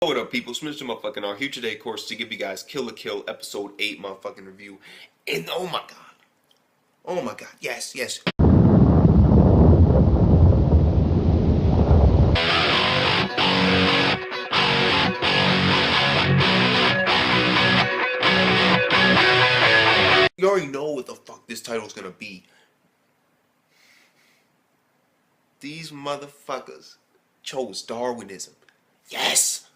What up, people? It's Mr. Motherfucking R here today, of course, to give you guys Kill la Kill episode 8 motherfucking review. And oh my god, yes. You already know what the fuck this title's gonna be. These motherfuckers chose Darwinism. Yes!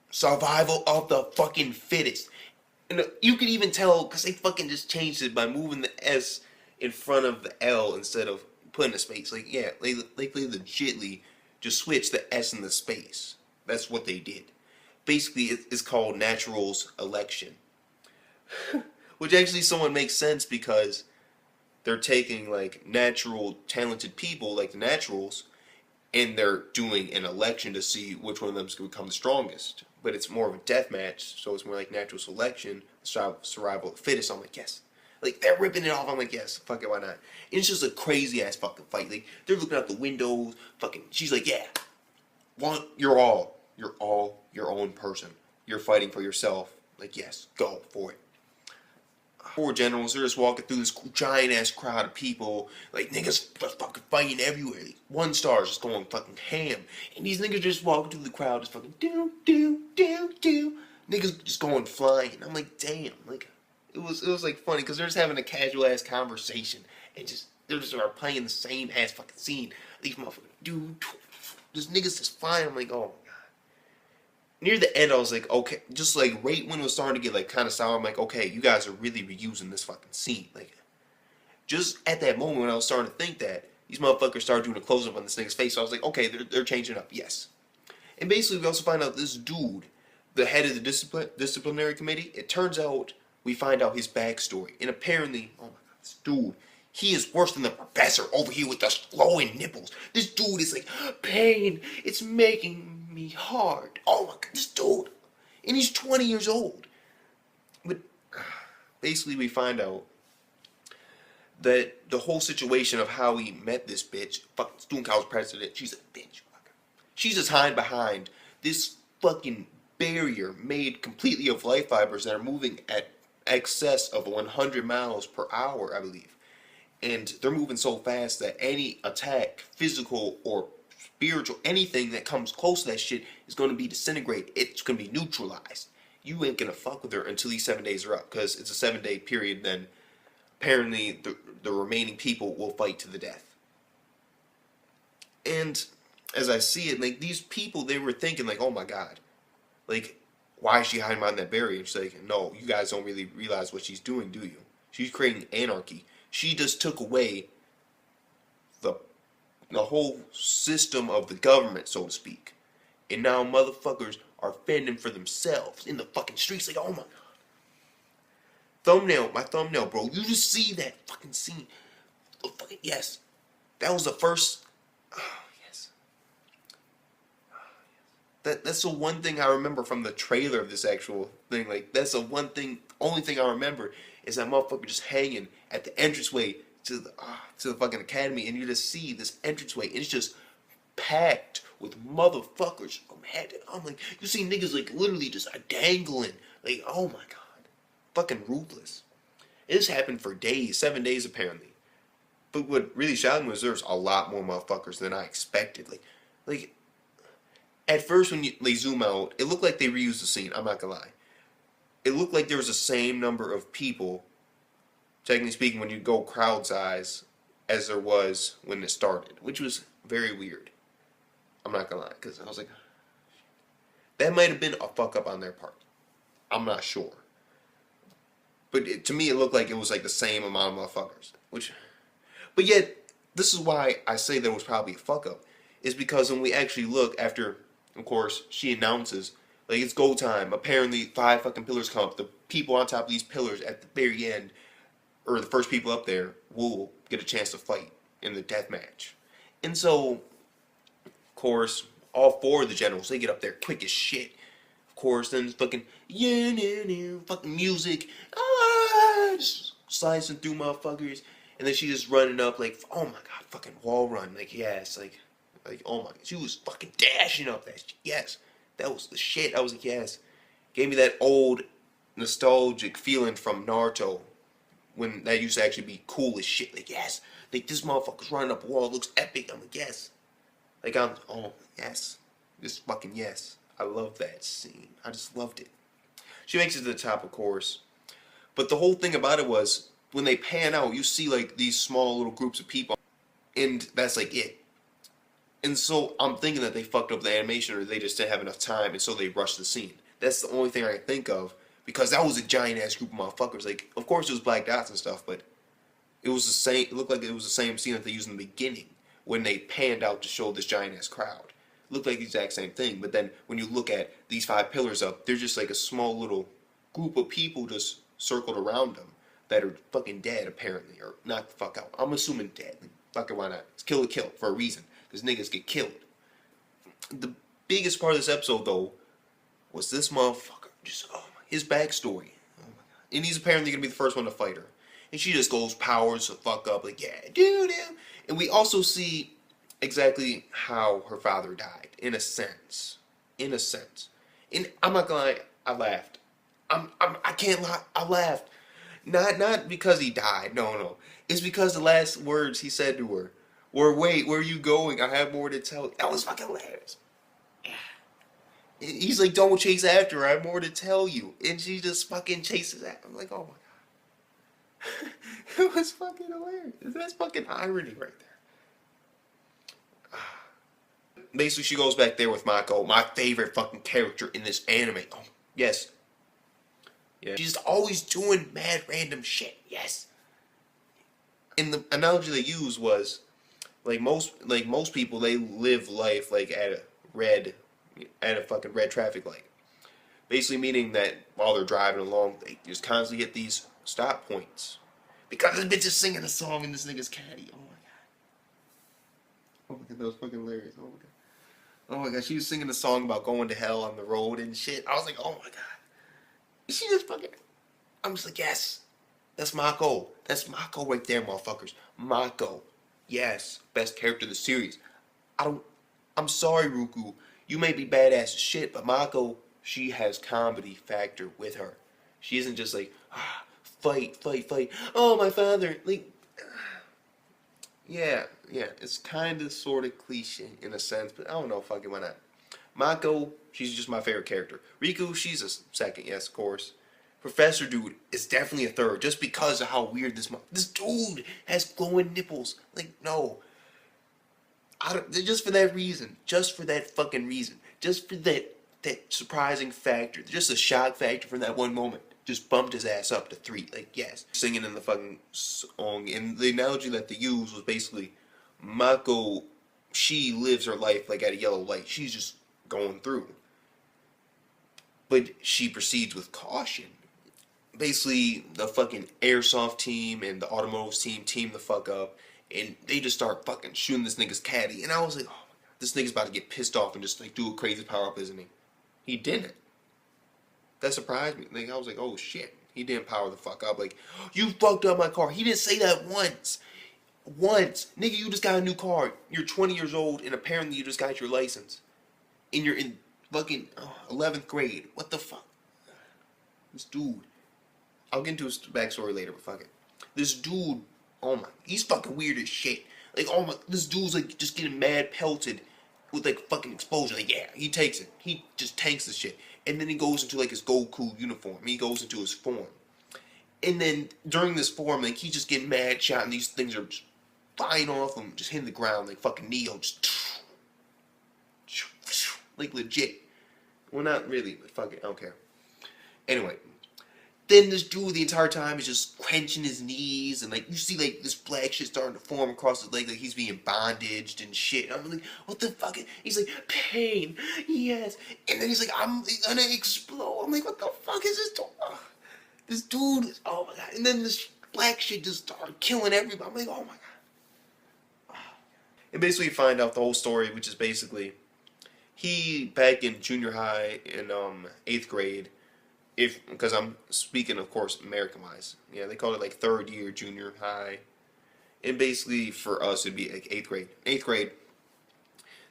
Survival of the fucking fittest. And you can even tell because they fucking just changed it by moving the S in front of the L instead of putting a space. Like, yeah, they legitly just switched the S and the space. That's what they did. Basically, it's called Natural's Election. Which actually somewhat makes sense because they're taking, like, natural, talented people, like the Naturals, and they're doing an election to see which one of them is going to become the strongest. But it's more of a death match, so it's more like natural selection, survival of the fittest. I'm like, yes. Like, they're ripping it off. I'm like, yes, fuck it, why not? And it's just a crazy ass fucking fight. Like, they're looking out the windows, fucking, she's like, yeah, you're all your own person. You're fighting for yourself. Like, yes, go for it. Four generals, they're just walking through this giant ass crowd of people, like niggas fucking fighting everywhere. Like, 1 star's just going fucking ham, and these niggas just walking through the crowd, just fucking do. Niggas just going flying. I'm like, damn, like it was like funny because they're just having a casual ass conversation and they're just playing the same ass fucking scene. These motherfuckers, this niggas just flying. I'm like, oh. Near the end, I was like, okay, just like right when it was starting to get like kind of sour, I'm like, okay, you guys are really reusing this fucking scene. Like, just at that moment when I was starting to think that, these motherfuckers started doing a close-up on this nigga's face, so I was like, okay, they're changing up, yes. And basically, we also find out this dude, the head of the disciplinary committee, it turns out we find out his backstory. And apparently, oh my god, this dude, he is worse than the professor over here with the glowing nipples. This dude is like, pain, it's making me hard. Oh my god, this dude. And he's 20 years old. But basically we find out that the whole situation of how he met this bitch, fucking student council president, she's a bitch. She's just hiding behind this fucking barrier made completely of life fibers that are moving at excess of 100 miles per hour, I believe. And they're moving so fast that any attack, physical or spiritual, anything that comes close to that shit is going to be disintegrated. It's going to be neutralized. You ain't going to fuck with her until these 7 days are up, because it's a 7-day period. Then apparently the remaining people will fight to the death. And as I see it, like, these people, they were thinking like, oh my god, like, why is she hiding behind that barrier? And she's like, no, you guys don't really realize what she's doing, do you? She's creating anarchy. She just took away the whole system of the government, so to speak. And now motherfuckers are fending for themselves in the fucking streets. Like, oh my god. My thumbnail, bro. You just see that fucking scene. Oh, fucking, yes. That was the first. Oh, yes. That's the one thing I remember from the trailer of this actual thing. Like, that's the one thing, only thing I remember is that motherfucker just hanging at the entranceway to the fucking academy, and you just see this entranceway, and it's just packed with motherfuckers. I'm like, you see niggas like literally just dangling. Like, oh my god, fucking ruthless. This happened for days, 7 days apparently. But what really shocked me was there's a lot more motherfuckers than I expected. Like at first when they zoom out, it looked like they reused the scene. I'm not gonna lie. It looked like there was the same number of people, technically speaking, when you go crowd size, as there was when it started, which was very weird. I'm not gonna lie, because I was like, that might have been a fuck up on their part. I'm not sure. But to me, it looked like it was like the same amount of motherfuckers. But yet, this is why I say there was probably a fuck up, is because when we actually look after, of course, she announces, like, it's go time. Apparently, 5 fucking pillars come up. The people on top of these pillars at the very end, or the first people up there, will get a chance to fight in the death match. And so, of course, all 4 of the generals, they get up there quick as shit. Of course, then it's fucking, fucking music, just slicing through motherfuckers. And then she just running up like, oh my god, fucking wall run. Like, yes, like oh my god, she was fucking dashing up that shit, yes. That was the shit. I was like, yes. Gave me that old nostalgic feeling from Naruto when that used to actually be cool as shit. Like, yes, like this motherfucker's running up a wall, it looks epic. I'm like, yes. Like, oh, yes. Just fucking yes. I love that scene. I just loved it. She makes it to the top, of course. But the whole thing about it was, when they pan out, you see like these small little groups of people, and that's like it. And so I'm thinking that they fucked up the animation, or they just didn't have enough time, and so they rushed the scene. That's the only thing I can think of, because that was a giant ass group of motherfuckers. Like, of course it was black dots and stuff, but it was the same. It looked like it was the same scene that they used in the beginning when they panned out to show this giant ass crowd. It looked like the exact same thing. But then when you look at these 5 pillars up, they're just like a small little group of people just circled around them that are fucking dead apparently, or knocked the fuck out. I'm assuming dead. Like, fuck it, why not? It's kill for a reason, because niggas get killed. The biggest part of this episode though was this motherfucker. Just his backstory. Oh my god. And he's apparently gonna be the first one to fight her. And she just goes powers the fuck up, like, yeah, dude. And we also see exactly how her father died, in a sense. In a sense. And I'm not gonna lie, I laughed. I can't lie, I laughed. Not because he died, no. It's because the last words he said to her were, wait, where are you going? I have more to tell you. That was fucking hilarious. He's like, don't chase after her, I have more to tell you. And she just fucking chases after him. I'm like, oh my god. It was fucking hilarious. That's fucking irony right there. Basically, she goes back there with Mako, my favorite fucking character in this anime. Oh, yes. Yeah. She's always doing mad random shit. Yes. And the analogy they used was, like most people, they live life like at a fucking red traffic light. Basically meaning that while they're driving along, they just constantly hit these stop points. Because this bitch is singing a song in this nigga's caddy. Oh my god. Oh my god, that was fucking hilarious. Oh my god. Oh my god, she was singing a song about going to hell on the road and shit. I was like, oh my god. She just fucking... I'm just like, yes. That's Mako. That's Mako right there, motherfuckers. Mako. Yes. Best character of the series. I'm sorry, Ruku. You may be badass as shit, but Mako, she has comedy factor with her. She isn't just like, fight. Oh, my father. Like, yeah. It's kind of sort of cliche in a sense, but I don't know, fucking why not. Mako, she's just my favorite character. Riku, she's a second, yes, of course. Professor Dude is definitely a third, just because of how weird this dude has glowing nipples. Like, no. Just for that reason. Just for that fucking reason. Just for that surprising factor. Just a shock factor for that one moment. Just bumped his ass up to 3. Like, yes. Singing in the fucking song. And the analogy that they used was basically, Mako, she lives her life like at a yellow light. She's just going through. But she proceeds with caution. Basically, the fucking airsoft team and the automotive team the fuck up, and they just start fucking shooting this nigga's caddy. And I was like, oh my god, this nigga's about to get pissed off and just like do a crazy power up, isn't he? He didn't. That surprised me. Like, I was like, oh shit, he didn't power the fuck up. Like, you fucked up my car. He didn't say that once. Nigga, you just got a new car. You're 20 years old, and apparently you just got your license. And you're in fucking 11th grade. What the fuck? This dude. I'll get into his backstory later, but fuck it. This dude, oh my, he's fucking weird as shit. Like, oh my, this dude's like just getting mad pelted with like fucking explosion. Like, yeah, he takes it. He just tanks the shit. And then he goes into like his Goku uniform. He goes into his form. And then during this form, like, he's just getting mad shot, and these things are just flying off him, just hitting the ground like fucking Neo. Just like legit. Well, not really, but fuck it, I don't care. Anyway. Then this dude the entire time is just clenching his knees, and like you see like this black shit starting to form across his leg, like he's being bondaged and shit. I'm like, what the fuck? He's like, pain, yes. And then he's like, I'm gonna explode. I'm like, what the fuck is this dude? This dude is, oh my god. And then this black shit just started killing everybody. I'm like, oh my god. And basically you find out the whole story, which is basically he back in junior high in 8th grade. Because I'm speaking, of course, American-wise. Yeah, they call it like 3rd year junior high. And basically, for us, it'd be like 8th grade. 8th grade,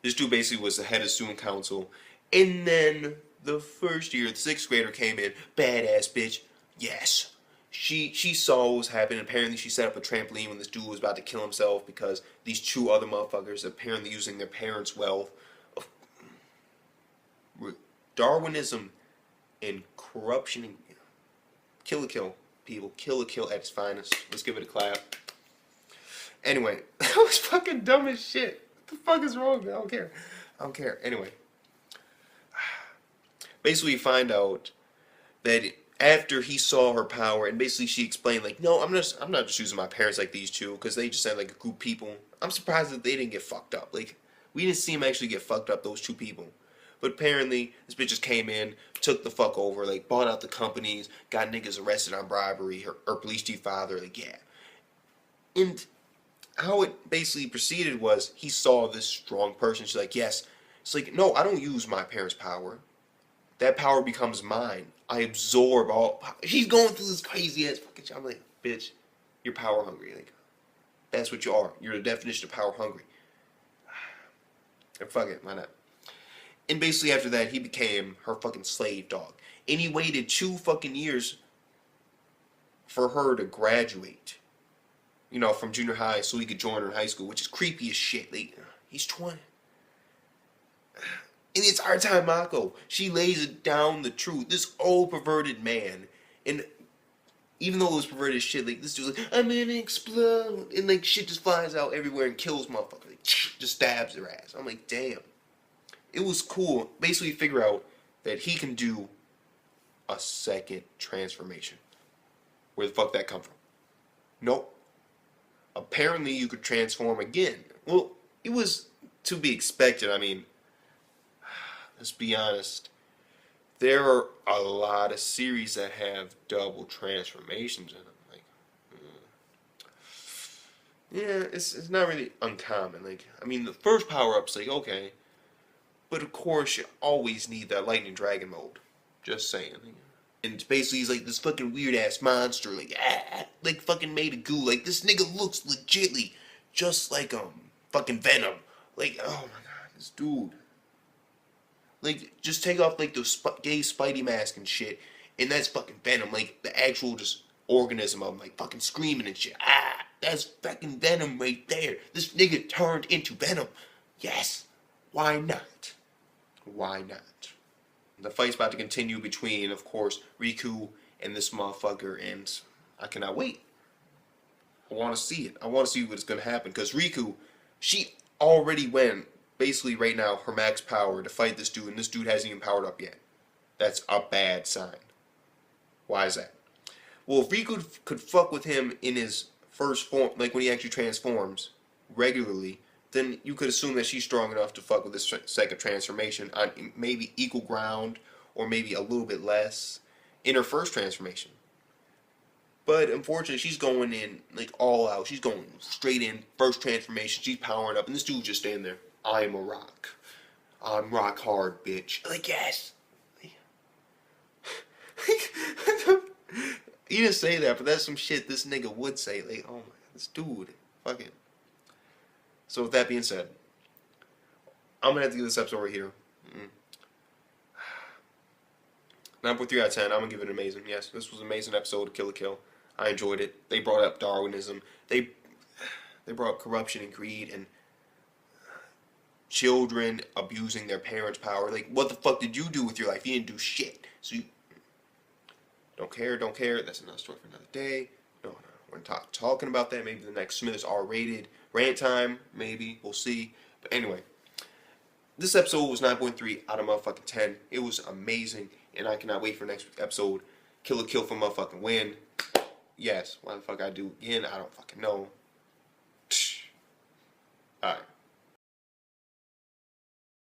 this dude basically was the head of student council. And then the first year, the 6th grader came in, badass bitch. Yes. She saw what was happening. Apparently, she set up a trampoline when this dude was about to kill himself because these 2 other motherfuckers apparently using their parents' wealth. Darwinism and corruption and kill people. Kill at its finest. Let's give it a clap. Anyway, that was fucking dumb as shit. What the fuck is wrong? I don't care. I don't care. Anyway. Basically, you find out that after he saw her power, and basically she explained, like, no, I'm not just using my parents like these 2, because they just sound like a group of people. I'm surprised that they didn't get fucked up. Like, we didn't see him actually get fucked up, those 2 people. But apparently, this bitch just came in, took the fuck over, like, bought out the companies, got niggas arrested on bribery, her police chief father, like, yeah. And how it basically proceeded was, he saw this strong person, she's like, yes. It's like, no, I don't use my parents' power. That power becomes mine. I absorb all power. She's going through this crazy ass fucking shit. I'm like, bitch, you're power hungry. Like, that's what you are. You're the definition of power hungry. And fuck it, why not? And basically after that, he became her fucking slave dog. And he waited 2 fucking years for her to graduate. You know, from junior high so he could join her in high school, which is creepy as shit. Like, he's 20. In the entire time, Mako, she lays it down the truth. This old perverted man, and even though it was perverted shit, like, this dude's like, I'm gonna explode, and like, shit just flies out everywhere and kills motherfuckers. Like, just stabs their ass. I'm like, damn. It was cool. Basically, figure out that he can do a second transformation. Where the fuck that come from? Nope. Apparently, you could transform again. Well, it was to be expected. I mean, let's be honest. There are a lot of series that have double transformations in them. Like, yeah, it's not really uncommon. Like, I mean, the first power-up's like, okay. But of course, you always need that lightning dragon mode. Just saying. And basically, he's like this fucking weird-ass monster. Like fucking made of goo. Like, this nigga looks legitly just like, fucking Venom. Like, oh my god, this dude. Like, just take off, like, the gay Spidey mask and shit, and that's fucking Venom. Like, the actual just organism of him, like, fucking screaming and shit. That's fucking Venom right there. This nigga turned into Venom. Yes. Why not? Why not? The fight's about to continue between, of course, Riku and this motherfucker, and I cannot wait. I want to see it. I want to see what's going to happen, because Riku, she already went, basically right now, her max power to fight this dude, and this dude hasn't even powered up yet. That's a bad sign. Why is that? Well, if Riku could fuck with him in his first form, like when he actually transforms regularly, then you could assume that she's strong enough to fuck with this second transformation on maybe equal ground, or maybe a little bit less, in her first transformation. But unfortunately, she's going in, like, all out. She's going straight in, first transformation, she's powering up, and this dude's just standing there. I am a rock. I'm rock hard, bitch. Like, yes. He didn't say that, but that's some shit this nigga would say. Like, oh my god, this dude. Fucking. So with that being said, I'm going to have to give this episode right here. 9.3 out of 10. I'm going to give it amazing. Yes, this was an amazing episode of Kill la Kill. I enjoyed it. They brought up Darwinism. They brought up corruption and greed and children abusing their parents' power. Like, what the fuck did you do with your life? You didn't do shit. So you don't care. That's another story for another day. No, we're not talking about that. Maybe the next Smith's R-rated rant time. Maybe. We'll see. But anyway, this episode was 9.3 out of motherfucking 10. It was amazing, and I cannot wait for next episode. Kill la Kill for motherfucking win. Yes, why the fuck I do again, I don't fucking know. Alright.